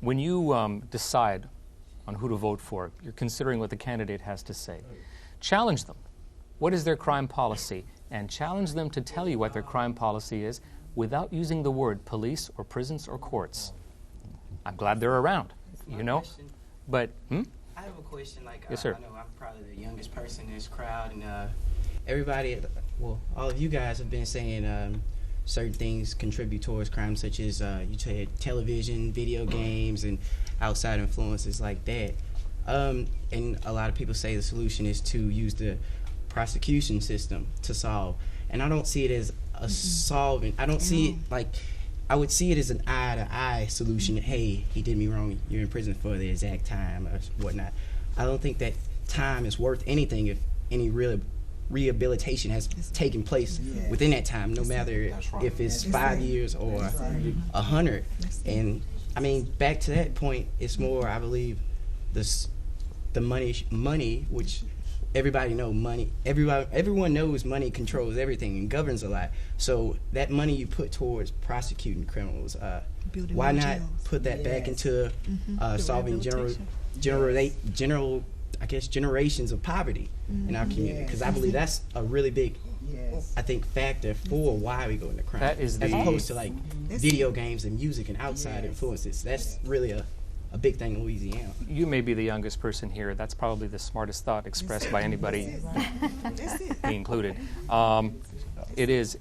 when you decide on who to vote for, you're considering what the candidate has to say. Challenge them. What is their crime policy? And challenge them to tell you what their crime policy is without using the word police or prisons or courts. I'm glad they're around, you know. But I have a question. Yes, sir. I know I'm probably the youngest person in this crowd, and everybody, well, all of you guys have been saying certain things contribute towards crime, such as you said television, video games, and outside influences like that. And a lot of people say the solution is to use the prosecution system to solve. And I don't see it as a solving. I don't see it like. I would see it as an eye-to-eye solution. Hey, he did me wrong. You're in prison for the exact time or whatnot. I don't think that time is worth anything if any real rehabilitation has taken place within that time, no matter if it's 5 years or 100. And I mean, back to that point, it's more, I believe, the money, which everybody know money. Everyone knows money controls everything and governs a lot. So that money you put towards prosecuting criminals, why not put that back into solving generations of poverty in our community? Because I believe that's a really big, I think, factor for why we go into crime, as opposed to like video games and music and outside influences. That's really a big thing in Louisiana. You may be the youngest person here. That's probably the smartest thought expressed by anybody, me included. It is.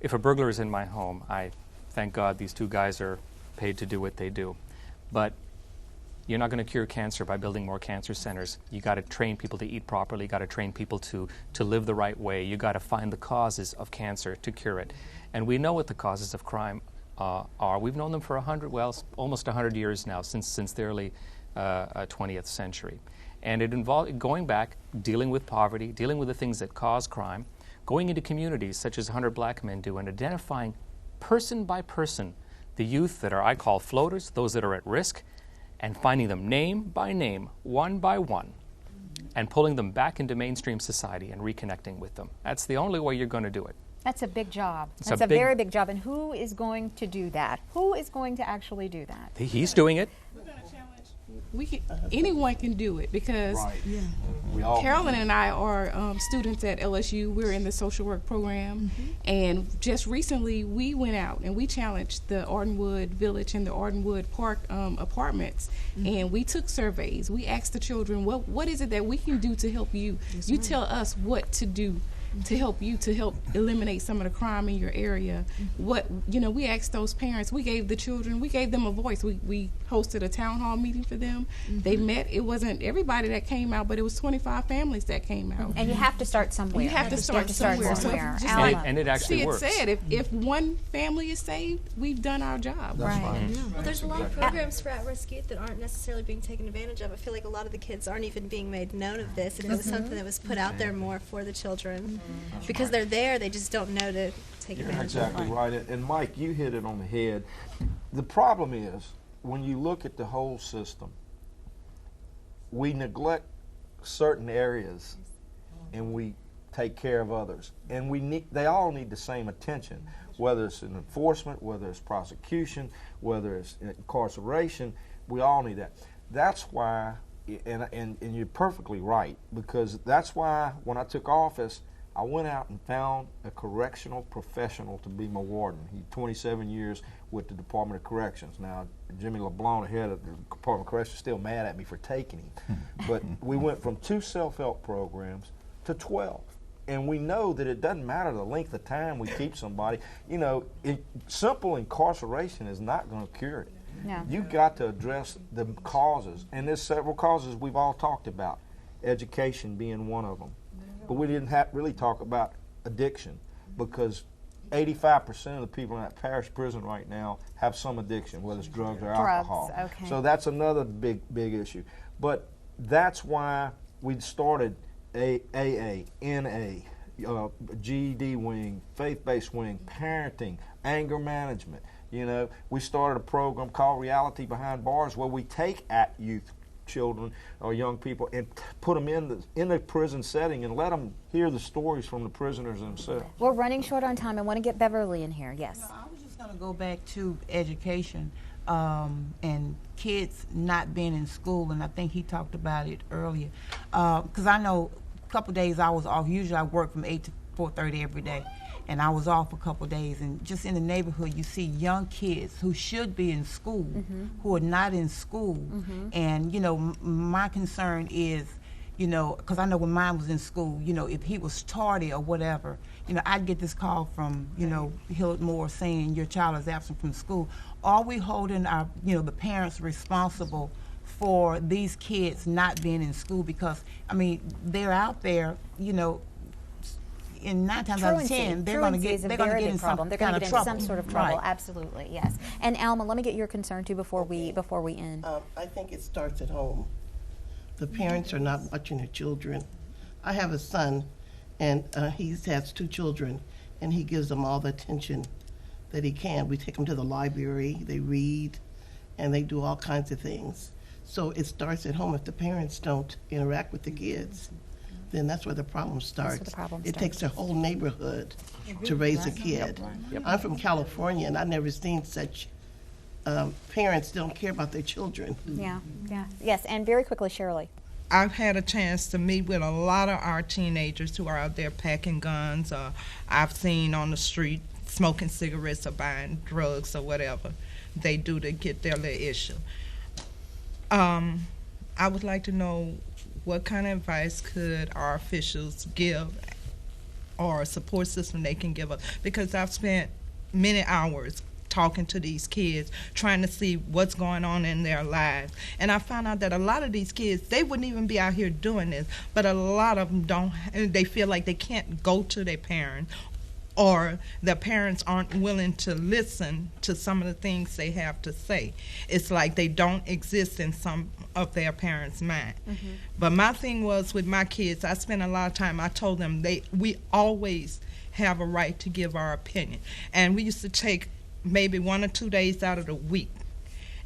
If a burglar is in my home, I thank God these 2 guys are paid to do what they do. But you're not going to cure cancer by building more cancer centers. You got to train people to eat properly. You got to train people to live the right way. You got to find the causes of cancer to cure it. And we know what the causes of crime are. We've known them for almost 100 years now, since the early 20th century. And it involved going back, dealing with poverty, dealing with the things that cause crime, going into communities such as 100 Black Men do, and identifying person by person the youth that I call floaters, those that are at risk, and finding them name by name, one by one, and pulling them back into mainstream society and reconnecting with them. That's the only way you're going to do it. That's a big job. That's a very big job. And who is going to do that? Who is going to actually do that? He's doing it. Anyone can do it, because Carolyn and I are students at LSU. We're in the social work program, and just recently we went out and we challenged the Ardenwood Village and the Ardenwood Park apartments, and we took surveys. We asked the children, what is it that we can do to help you? You tell us what to do. to help you, to help eliminate some of the crime in your area. What, you know, we asked those parents, we gave the children, we gave them a voice. We hosted a town hall meeting for them. They met. It wasn't everybody that came out, but it was 25 families that came out. And you have to start somewhere. You have to start somewhere. So just and it actually she works. had said, if one family is saved, we've done our job. Right. Well, there's a lot of programs for at-risk youth that aren't necessarily being taken advantage of. I feel like a lot of the kids aren't even being made known of this. If it was something that was put out there more for the children, because they're there, they just don't know to take advantage of it. Exactly right. And Mike, you hit it on the head. The problem is, when you look at the whole system, we neglect certain areas and we take care of others. And they all need the same attention, whether it's in enforcement, whether it's prosecution, whether it's incarceration. We all need that. That's why, and you're perfectly right, because that's why when I took office, I went out and found a correctional professional to be my warden. He's 27 years with the Department of Corrections. Now, Jimmy LeBlanc, the head of the Department of Corrections, is still mad at me for taking him. But we went from 2 self-help programs to 12. And we know that it doesn't matter the length of time we keep somebody. You know, simple incarceration is not going to cure it. No. You've got to address the causes. And there's several causes we've all talked about, education being one of them. But we didn't really talk about addiction, because 85% of the people in that Parish prison right now have some addiction, whether it's drugs or alcohol. Okay. So that's another big issue. But that's why we started AA, NA, GED wing, faith-based wing, parenting, anger management. You know, we started a program called Reality Behind Bars, where we take youth children or young people and put them in the prison setting and let them hear the stories from the prisoners themselves. We're running short on time. I want to get Beverly in here. Yes. I was just going to go back to education and kids not being in school, and I think he talked about it earlier. Because I know a couple days I was off. Usually I work from 8 to 4:30 every day. And I was off a couple days, and just in the neighborhood, you see young kids who should be in school, who are not in school. And, you know, my concern is, you know, because I know when mine was in school, you know, if he was tardy or whatever, you know, I'd get this call from, you know, Hillard Moore saying your child is absent from school. Are we holding our, you know, the parents responsible for these kids not being in school? Because, I mean, they're out there, you know, and 9 times out of 10, they're going to get in problem. They're going to get in some sort of trouble. Right. Absolutely, yes. And Alma, let me get your concern too before we end. I think it starts at home. The parents are not watching their children. I have a son, and he has 2 children, and he gives them all the attention that he can. We take them to the library, they read, and they do all kinds of things. So it starts at home. If the parents don't interact with the kids, then that's where the problem starts. It takes a whole neighborhood to raise a kid. Yep. I'm from California, and I've never seen such parents don't care about their children. Yeah. Yes, and very quickly, Shirley. I've had a chance to meet with a lot of our teenagers who are out there packing guns. I've seen on the street smoking cigarettes or buying drugs or whatever they do to get their little issue. I would like to know, what kind of advice could our officials give, or a support system they can give us? Because I've spent many hours talking to these kids, trying to see what's going on in their lives. And I found out that a lot of these kids, they wouldn't even be out here doing this, but a lot of them don't, they feel like they can't go to their parents, or their parents aren't willing to listen to some of the things they have to say. It's like they don't exist in some of their parents' mind. But my thing was with my kids, I spent a lot of time, I told them we always have a right to give our opinion. And we used to take maybe 1 or 2 days out of the week,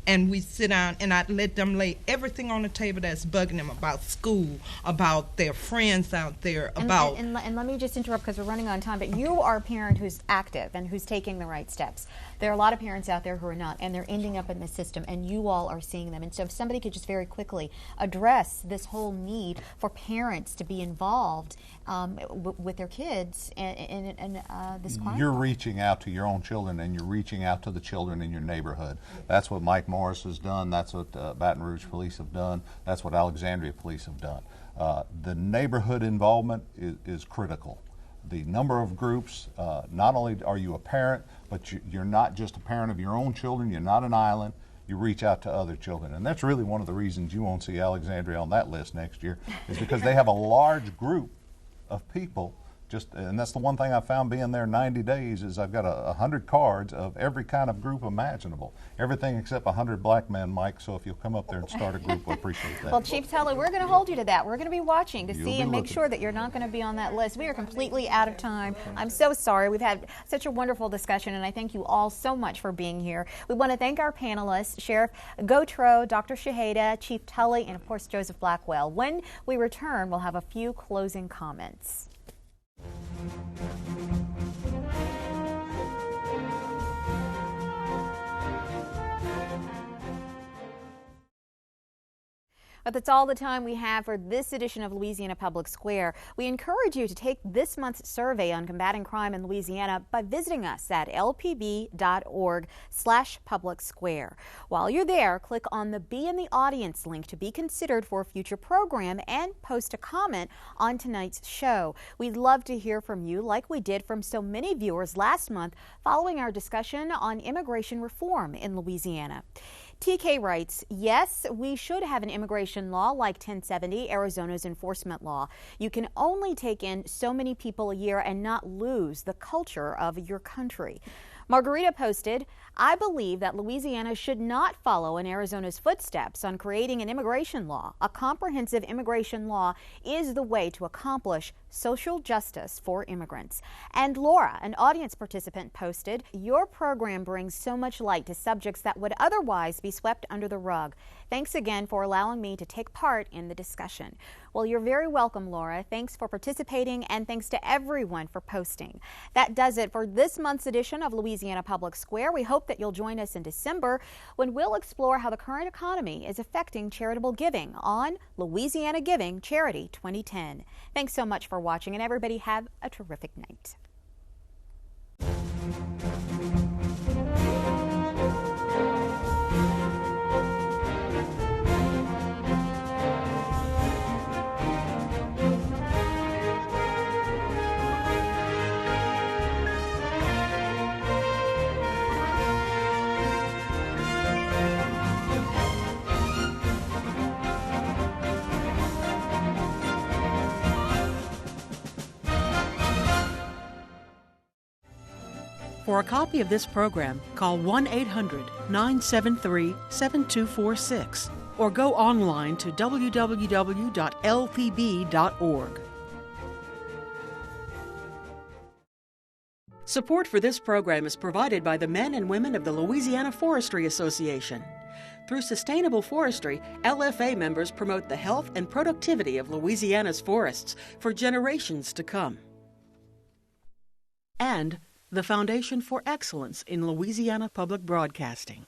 and we sit down and I let them lay everything on the table that's bugging them about school, about their friends out there, about... And let me just interrupt because we're running on time, but you are a parent who's active and who's taking the right steps. There are a lot of parents out there who are not, and they're ending up in the system, and you all are seeing them. And so if somebody could just very quickly address this whole need for parents to be involved with their kids in this crime. You're reaching out to your own children, and you're reaching out to the children in your neighborhood. That's what Mike Morris has done. That's what Baton Rouge Police have done. That's what Alexandria Police have done. The neighborhood involvement is critical. the number of groups. Not only are you a parent, but you're not just a parent of your own children. You're not an island. You reach out to other children. And that's really one of the reasons you won't see Alexandria on that list next year, is because they have a large group of people. And that's the one thing I found being there 90 days is I've got 100 cards of every kind of group imaginable. Everything except 100 black men, Mike, so if you'll come up there and start a group, we'll appreciate that. Well, Chief Tully, we're going to hold you to that. We're going to be watching to You'll see be and make looking. sure that you're not going to be on that list. We are completely out of time. I'm so sorry. We've had such a wonderful discussion, and I thank you all so much for being here. We want to thank our panelists, Sheriff Gautreaux, Dr. Shihadeh, Chief Tully, and of course, Joseph Blackwell. When we return, we'll have a few closing comments. But that's all the time we have for this edition of Louisiana Public Square. We encourage you to take this month's survey on combating crime in Louisiana by visiting us at lpb.org/public square. While you're there, click on the Be in the Audience link to be considered for a future program and post a comment on tonight's show. We'd love to hear from you like we did from so many viewers last month following our discussion on immigration reform in Louisiana. TK writes, yes, we should have an immigration law like 1070, Arizona's enforcement law. You can only take in so many people a year and not lose the culture of your country. Margarita posted, I believe that Louisiana should not follow in Arizona's footsteps on creating an immigration law. A comprehensive immigration law is the way to accomplish social justice for immigrants. And Laura, an audience participant, posted, your program brings so much light to subjects that would otherwise be swept under the rug. Thanks again for allowing me to take part in the discussion. Well, you're very welcome, Laura. Thanks for participating, and thanks to everyone for posting. That does it for this month's edition of Louisiana Public Square. We hope that you'll join us in December when we'll explore how the current economy is affecting charitable giving on Louisiana Giving Charity 2010. Thanks so much for watching, and everybody have a terrific night. For a copy of this program, call 1-800-973-7246 or go online to www.lpb.org. Support for this program is provided by the men and women of the Louisiana Forestry Association. Through sustainable forestry, LFA members promote the health and productivity of Louisiana's forests for generations to come. And the Foundation for Excellence in Louisiana Public Broadcasting.